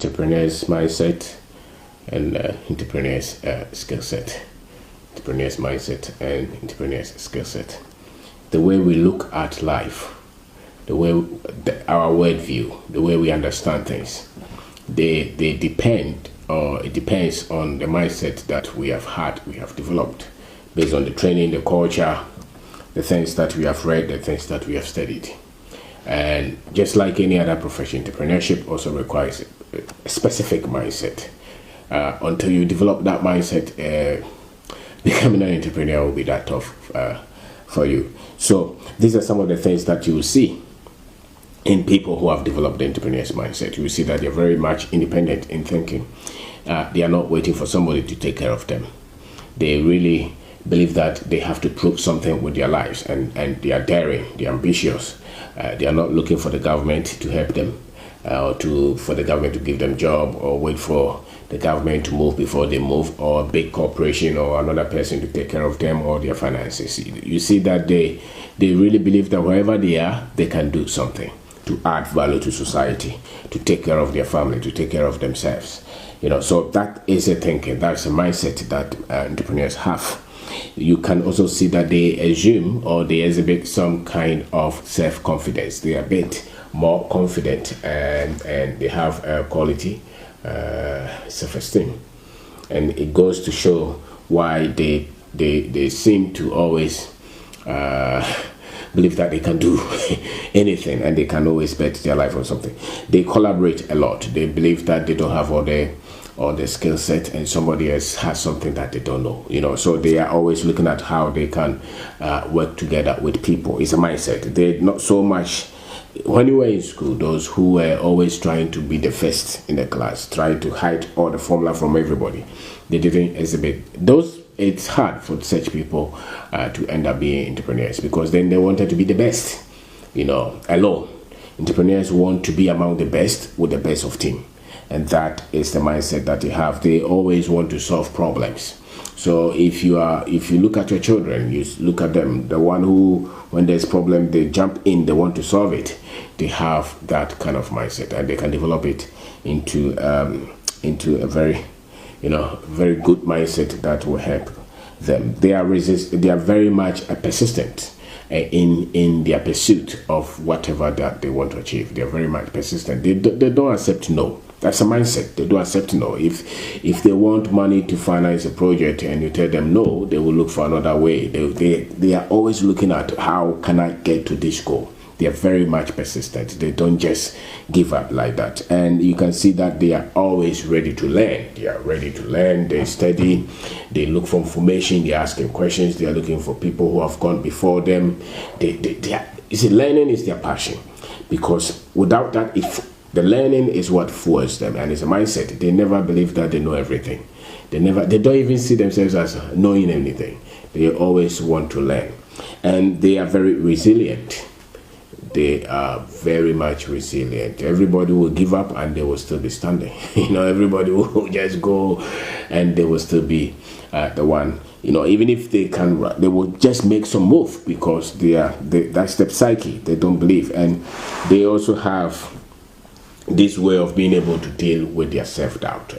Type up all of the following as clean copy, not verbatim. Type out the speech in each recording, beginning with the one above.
entrepreneur's mindset and entrepreneur's skill set. Entrepreneur's mindset and entrepreneur's skill set. The way we look at life, the way our worldview, the way we understand things, they depend, or it depends on the mindset that we have developed based on the training, the culture, the things that we have read, the things that we have studied. And just like any other profession, entrepreneurship also requires a specific mindset. Until you develop that mindset, becoming an entrepreneur will be that tough for you. So these are some of the things that you will see in people who have developed the entrepreneur's mindset. You will see that they're very much independent in thinking. They are not waiting for somebody to take care of them. They really believe that they have to prove something with their lives, and they are daring, they are ambitious. They are not looking for the government to help them, or for the government to give them job, or wait for the government to move before they move, or a big corporation or another person to take care of them or their finances. You see that they really believe that wherever they are, they can do something to add value to society, to take care of their family, to take care of themselves. So that is a thinking, that's a mindset that entrepreneurs have. You can also see that they assume, or they exhibit some kind of self-confidence. They are a bit more confident, and they have quality self-esteem. And it goes to show why they seem to always believe that they can do anything, and they can always bet their life on something. They collaborate a lot. They believe that they don't have all the skill set, and somebody else has something that they don't know. So they are always looking at how they can work together with people. It's a mindset. They're not so much. When you were in school, those who were always trying to be the first in the class, trying to hide all the formula from everybody, they didn't exhibit those. It's hard for such people to end up being entrepreneurs, because then they wanted to be the best, alone. Entrepreneurs want to be among the best with the best of team. And that is the mindset that they have. They always want to solve problems. So if you look at your children, you look at them, the one who, when there's problem, they jump in, they want to solve it. They have that kind of mindset, and they can develop it into a very, very good mindset that will help them. They are very much persistent in their pursuit of whatever that they want to achieve. They are very much persistent. They don't accept no. That's a mindset. They don't accept no. If they want money to finance a project and you tell them no, they will look for another way. They are always looking at how can I get to this goal. They are very much persistent. They don't just give up like that. And you can see that they are always ready to learn. They are ready to learn. They study. They look for information. They are asking questions. They are looking for people who have gone before them. Learning is their passion, because without that, the learning is what fuels them, and it's a mindset. They never believe that they know everything. They don't even see themselves as knowing anything. They always want to learn, and they are very resilient. They are very much resilient. Everybody will give up and they will still be standing. Everybody will just go and they will still be the one. Even if they can, they will just make some move, because that's the psyche. They don't believe, and they also have this way of being able to deal with their self-doubt.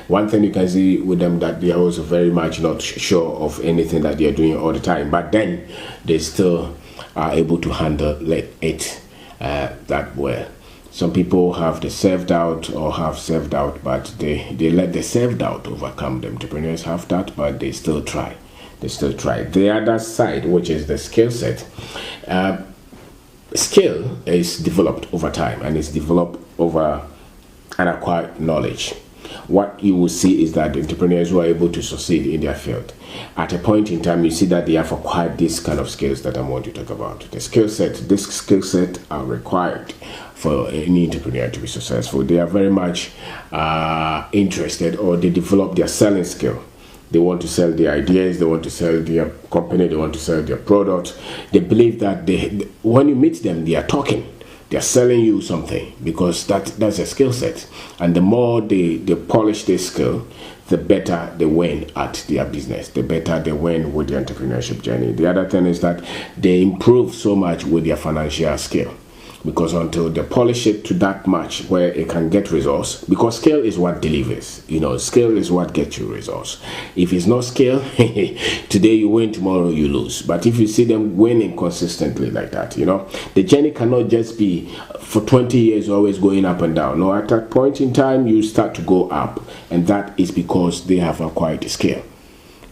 One thing you can see with them, that they are also very much not sure of anything that they are doing all the time, but then they still are able to handle it that well. Some people have the self-doubt but they let the self-doubt overcome them. Entrepreneurs have that, but they still try. The other side, which is the skill set, skill is developed over time, and it's developed over an acquired knowledge. What you will see is that the entrepreneurs who are able to succeed in their field, at a point in time, you see that they have acquired this kind of skills that I want to talk about. This skill set are required for any entrepreneur to be successful. They are very much interested, or they develop their selling skill. They want to sell their ideas, they want to sell their company, they want to sell their product. They believe that when you meet them, they are talking. They are selling you something, because that's a skill set. And the more they polish their skill, the better they win at their business, the better they win with the entrepreneurship journey. The other thing is that they improve so much with their financial skill. because until they polish it to that much where it can get results, because scale is what delivers, scale is what gets you results. If it's not scale, today you win, tomorrow you lose. But if you see them winning consistently like that, the journey cannot just be for 20 years always going up and down. No, at that point in time you start to go up, and that is because they have acquired scale.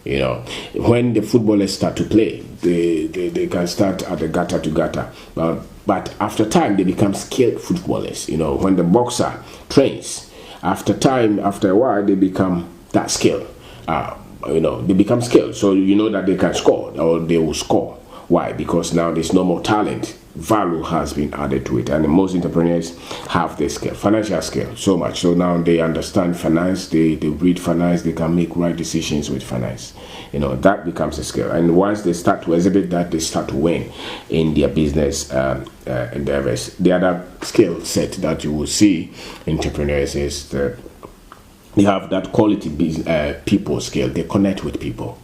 When the footballers start to play, they can start at the gutter to gutter, but after time they become skilled footballers. When the boxer trains, after a while they become that skilled. They become skilled, so that they can score, or they will score. Why? Because now there's no more talent. Value has been added to it, and most entrepreneurs have this skill, financial skill, so much so now they understand finance, they read finance, they can make right decisions with finance. That becomes a skill, and once they start to exhibit that, they start to win in their business endeavors. The other skill set that you will see entrepreneurs is that they have that quality people skill. They connect with people.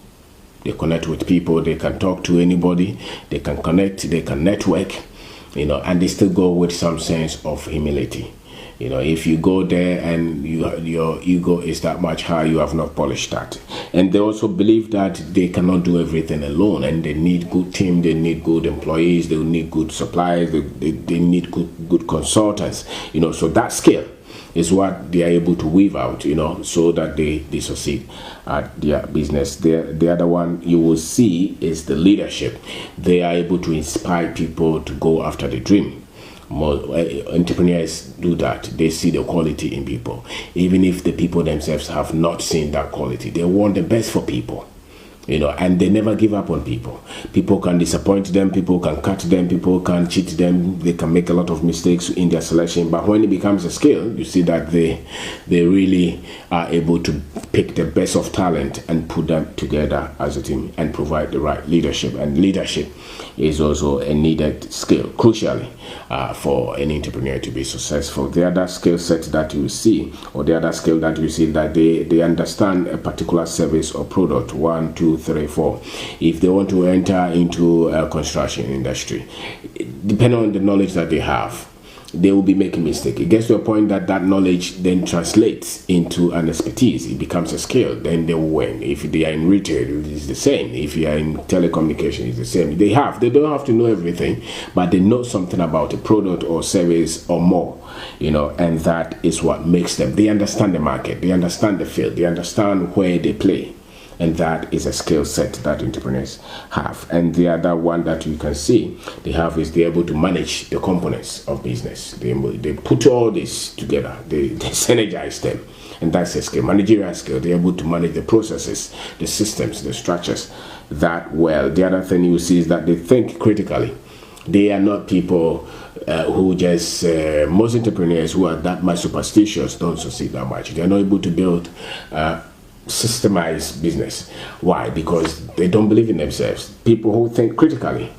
They connect with people, they can talk to anybody, they can connect, they can network, and they still go with some sense of humility. If you go there and your ego is that much high, you have not polished that. And they also believe that they cannot do everything alone, and they need good team, they need good employees, they need good suppliers, they need good consultants, so that skill is what they are able to weave out, so that they succeed at their business. The other one you will see is the leadership. They are able to inspire people to go after the dream. More entrepreneurs do that. They see the quality in people, even if the people themselves have not seen that quality. They want the best for people. And they never give up on people. People can disappoint them, people can cut them, people can cheat them, they can make a lot of mistakes in their selection. But when it becomes a skill, you see that they really are able to pick the best of talent and put them together as a team and provide the right leadership. And leadership is also a needed skill, crucially, for an entrepreneur to be successful. The other skill set that you see, or the other skill that you see, that they understand a particular service or product. 1, 2, 3, 4. If they want to enter into a construction industry, depending on the knowledge that they have, they will be making mistakes. It gets to a point that knowledge then translates into an expertise. It becomes a skill. Then they will win. If they are in retail, it's the same. If you are in telecommunication, it's the same. They don't have to know everything, but they know something about a product or service or more, and that is what makes them. They understand the market. They understand the field. They understand where they play. And that is a skill set that entrepreneurs have. And the other one that you can see they have is they're able to manage the components of business. They put all this together. They synergize them. And that's a skill, managerial skill. They're able to manage the processes, the systems, the structures that well. The other thing you see is that they think critically. They are not people who just, most entrepreneurs who are that much superstitious don't succeed that much. They're not able to build systemized business. Why? Because they don't believe in themselves. People who think critically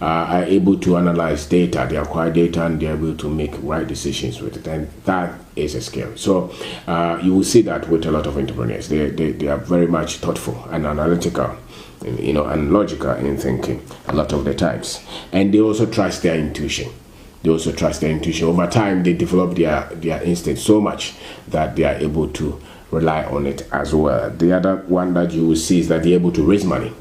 are able to analyze data, they acquire data, and they're able to make right decisions with it, and that is a skill. So you will see that with a lot of entrepreneurs. They are very much thoughtful and analytical, and logical in thinking a lot of the times, and they also trust their intuition. Over time, they develop their instinct so much that they are able to rely on it as well. The other one that you will see is that they're able to raise money.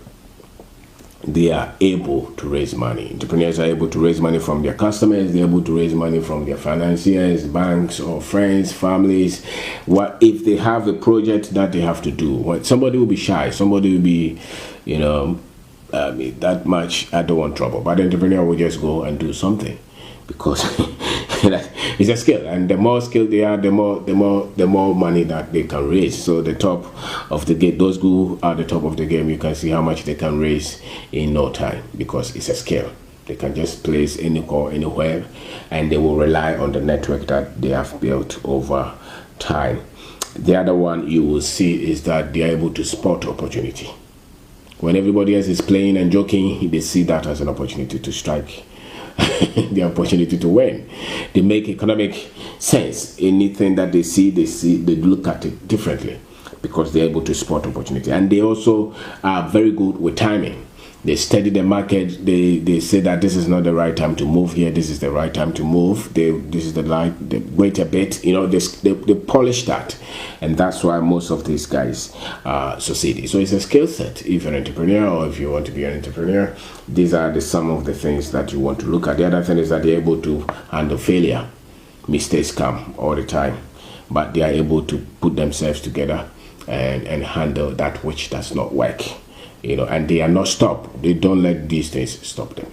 They are able to raise money. Entrepreneurs are able to raise money from their customers. They're able to raise money from their financiers, banks, or friends, families. What if they have a project that they have to do? Somebody will be shy. Somebody will be, that much. I don't want trouble. But the entrepreneur will just go and do something, because it's a skill, and the more skilled they are, the more money that they can raise. So the top of the game, those who are the top of the game, you can see how much they can raise in no time, because it's a skill. They can just place any call anywhere, and they will rely on the network that they have built over time. The other one you will see is that they are able to spot opportunity. When everybody else is playing and joking, they see that as an opportunity to strike. The opportunity to win. They make economic sense. Anything that they see, they look at it differently, because they're able to spot opportunity. And they also are very good with timing. They study the market. They say that this is not the right time to move here. This is the right time to move. This is the right. They wait a bit. You know, they polish that, and that's why most of these guys succeed. So it's a skill set. If you're an entrepreneur or if you want to be an entrepreneur, these are some of the things that you want to look at. The other thing is that they're able to handle failure. Mistakes come all the time, but they are able to put themselves together and handle that which does not work. You know, and they are not stopped. They don't let these things stop them.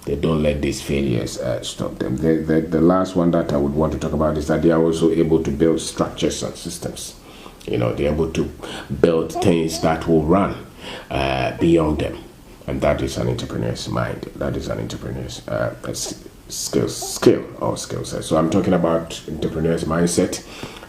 They don't let these failures stop them. The last one that I would want to talk about is that they are also able to build structures and systems. You know, they're able to build things that will run beyond them. And that is an entrepreneur's mind. That is an entrepreneur's skill set. So I'm talking about entrepreneur's mindset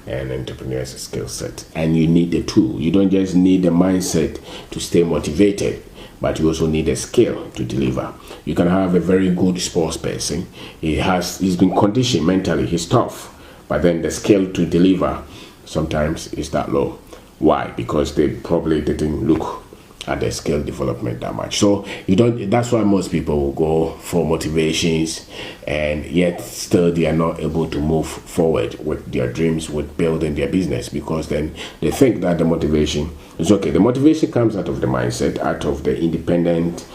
and entrepreneur's skill set. And you need the tool. You don't just need the mindset to stay motivated, but you also need a skill to deliver. You can have a very good sports person. He's been conditioned mentally, he's tough, but then the skill to deliver sometimes is that low. Why? Because they probably didn't look at their skill development that much. So that's why most people will go for motivations, and yet still they are not able to move forward with their dreams, with building their business, because then they think that the motivation is okay. The motivation comes out of the mindset, out of the independent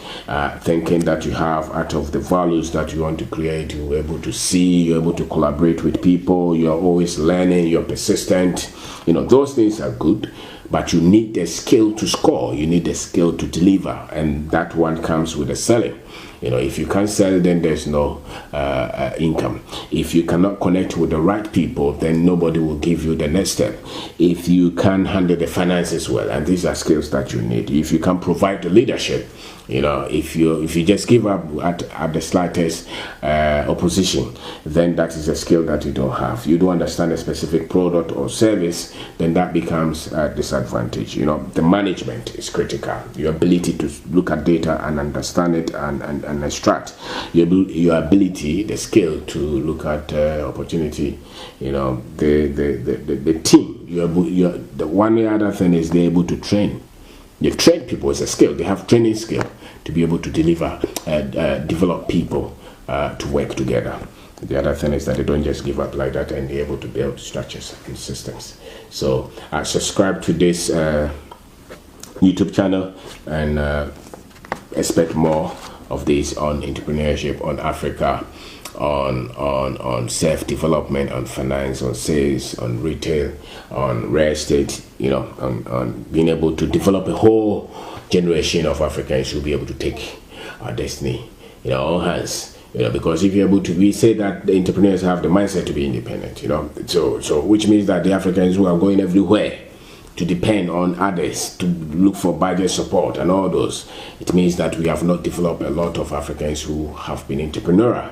thinking that you have, out of the values that you want to create. You're able to see, you're able to collaborate with people, you're always learning, you're persistent. You know, those things are good, but you need the skill to score. You need the skill to deliver, and that one comes with the selling. You know, if you can't sell, then there's no income. If you cannot connect with the right people, then nobody will give you the next step. If you can handle the finances well, and these are skills that you need. If you can provide the leadership, you know, if you just give up at the slightest opposition, then that is a skill that you don't have. You don't understand a specific product or service, then that becomes a disadvantage. You know, the management is critical. Your ability to look at data and understand it and extract. Your ability, the skill to look at opportunity. You know, the team. The one other thing is they're able to train. They've trained people as a skill. They have training skill to be able to deliver, develop people to work together. The other thing is that they don't just give up like that, and they're able to build structures and systems. So subscribe to this YouTube channel and expect more of this on entrepreneurship, on Africa, on self-development, on finance, on sales, on retail, on real estate, you know, on being able to develop a whole generation of Africans who will be able to take our destiny in our own hands. You know, because if you're able to, we say that the entrepreneurs have the mindset to be independent, you know, so which means that the Africans who are going everywhere to depend on others, to look for budget support and all those, it means that we have not developed a lot of Africans who have been entrepreneurial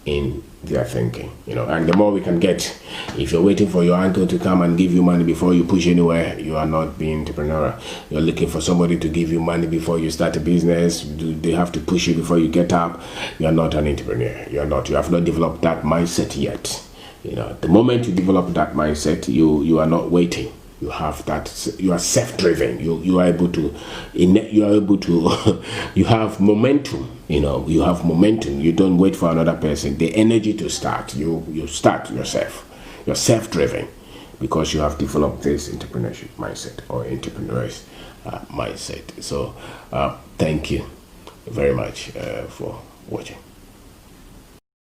in their thinking, you know. And the more we can get, if you're waiting for your uncle to come and give you money before you push anywhere, you are not being entrepreneurial. You're looking for somebody to give you money before you start a business. They have to push you before you get up. You are not an entrepreneur. You have not developed that mindset yet. You know, the moment you develop that mindset, you are not waiting. You have that. You are self-driven. You are able to. You have momentum. You know, you have momentum. You don't wait for another person. The energy to start. You start yourself. You're self-driven because you have developed this entrepreneurship mindset or entrepreneur's mindset. So, thank you very much for watching.